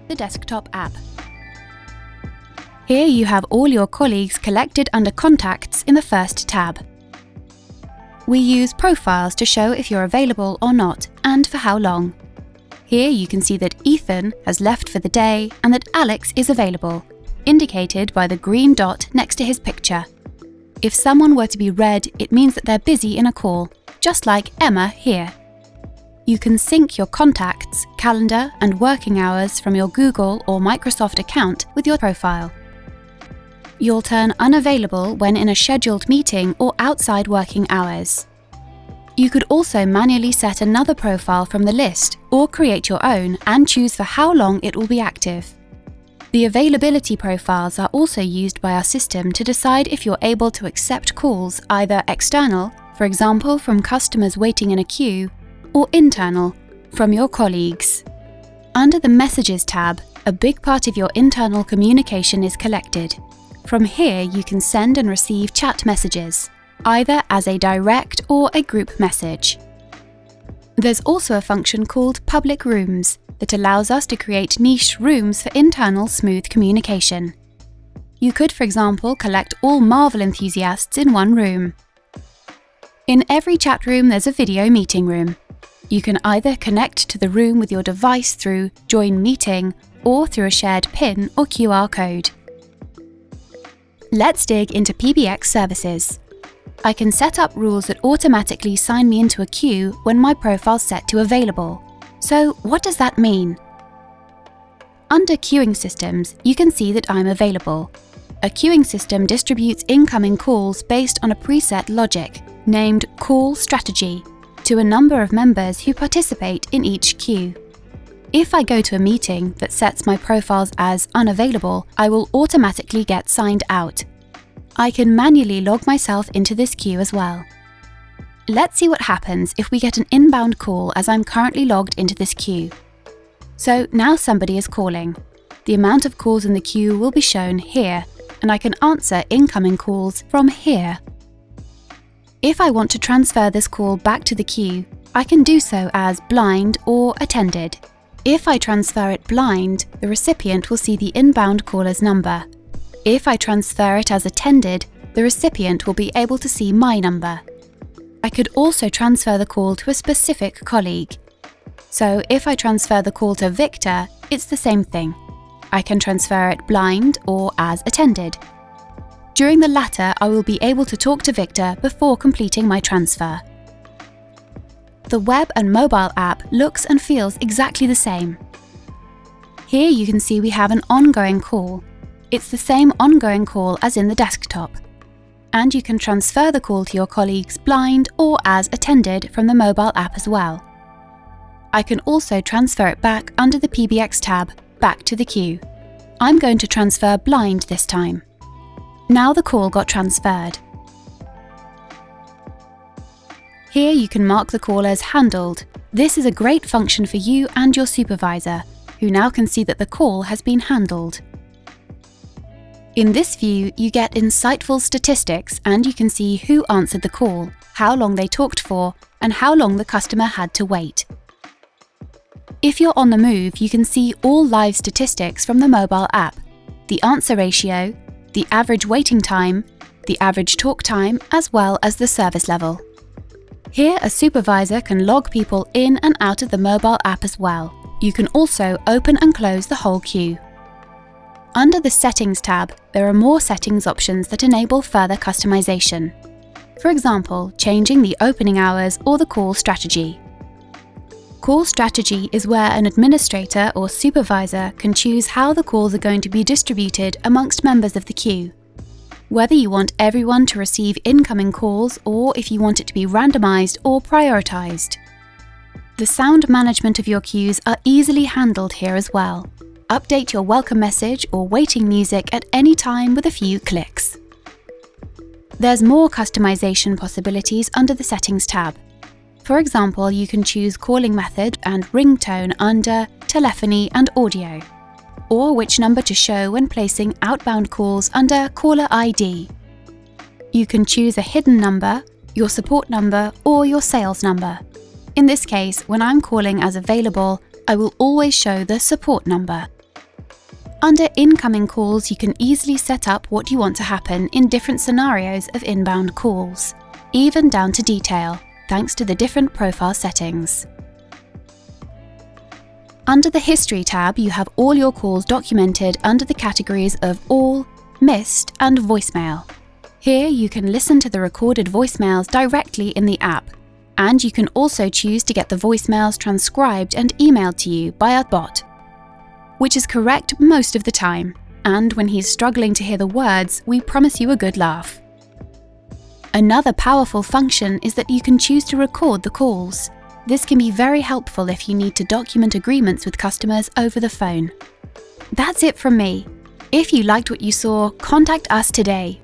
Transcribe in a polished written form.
the desktop app. Here you have all your colleagues collected under Contacts in the first tab. We use profiles to show if you're available or not, and for how long. Here you can see that Ethan has left for the day and that Alex is available, indicated by the green dot next to his picture. If someone were to be red, it means that they're busy in a call, just like Emma here. You can sync your contacts, calendar, and working hours from your Google or Microsoft account with your profile. You'll turn unavailable when in a scheduled meeting or outside working hours. You could also manually set another profile from the list or create your own and choose for how long it will be active. The availability profiles are also used by our system to decide if you're able to accept calls either external, for example from customers waiting in a queue, or internal, from your colleagues. Under the Messages tab, a big part of your internal communication is collected. From here you can send and receive chat messages, either as a direct or a group message. There's also a function called Public Rooms that allows us to create niche rooms for internal smooth communication. You could, for example, collect all Marvel enthusiasts in one room. In every chat room there's a video meeting room. You can either connect to the room with your device through Join Meeting or through a shared PIN or QR code. Let's dig into PBX services. I can set up rules that automatically sign me into a queue when my profile's set to available. So what does that mean? Under queuing systems, you can see that I'm available. A queuing system distributes incoming calls based on a preset logic, named Call Strategy, to a number of members who participate in each queue. If I go to a meeting that sets my profiles as unavailable, I will automatically get signed out. I can manually log myself into this queue as well. Let's see what happens if we get an inbound call as I'm currently logged into this queue. So now somebody is calling. The amount of calls in the queue will be shown here, and I can answer incoming calls from here. If I want to transfer this call back to the queue, I can do so as blind or attended. If I transfer it blind, the recipient will see the inbound caller's number. If I transfer it as attended, the recipient will be able to see my number. I could also transfer the call to a specific colleague. So if I transfer the call to Victor, it's the same thing. I can transfer it blind or as attended. During the latter, I will be able to talk to Victor before completing my transfer. The web and mobile app looks and feels exactly the same. Here you can see we have an ongoing call. It's the same ongoing call as in the desktop. And you can transfer the call to your colleagues blind or as attended from the mobile app as well. I can also transfer it back under the PBX tab, back to the queue. I'm going to transfer blind this time. Now the call got transferred. Here you can mark the call as handled. This is a great function for you and your supervisor, who now can see that the call has been handled. In this view, you get insightful statistics and you can see who answered the call, how long they talked for, and how long the customer had to wait. If you're on the move, you can see all live statistics from the mobile app, the answer ratio, the average waiting time, the average talk time, as well as the service level. Here, a supervisor can log people in and out of the mobile app as well. You can also open and close the whole queue. Under the Settings tab, there are more settings options that enable further customization. For example, changing the opening hours or the call strategy. Call strategy is where an administrator or supervisor can choose how the calls are going to be distributed amongst members of the queue. Whether you want everyone to receive incoming calls or if you want it to be randomized or prioritized. The sound management of your queues are easily handled here as well. Update your welcome message or waiting music at any time with a few clicks. There's more customization possibilities under the Settings tab. For example, you can choose calling method and ringtone under Telephony and Audio, or which number to show when placing outbound calls under Caller ID. You can choose a hidden number, your support number, or your sales number. In this case, when I'm calling as available, I will always show the support number. Under incoming calls, you can easily set up what you want to happen in different scenarios of inbound calls, even down to detail, thanks to the different profile settings. Under the History tab, you have all your calls documented under the categories of All, Missed, and Voicemail. Here you can listen to the recorded voicemails directly in the app, and you can also choose to get the voicemails transcribed and emailed to you by a bot, which is correct most of the time, and when he's struggling to hear the words, we promise you a good laugh. Another powerful function is that you can choose to record the calls. This can be very helpful if you need to document agreements with customers over the phone. That's it from me. If you liked what you saw, contact us today.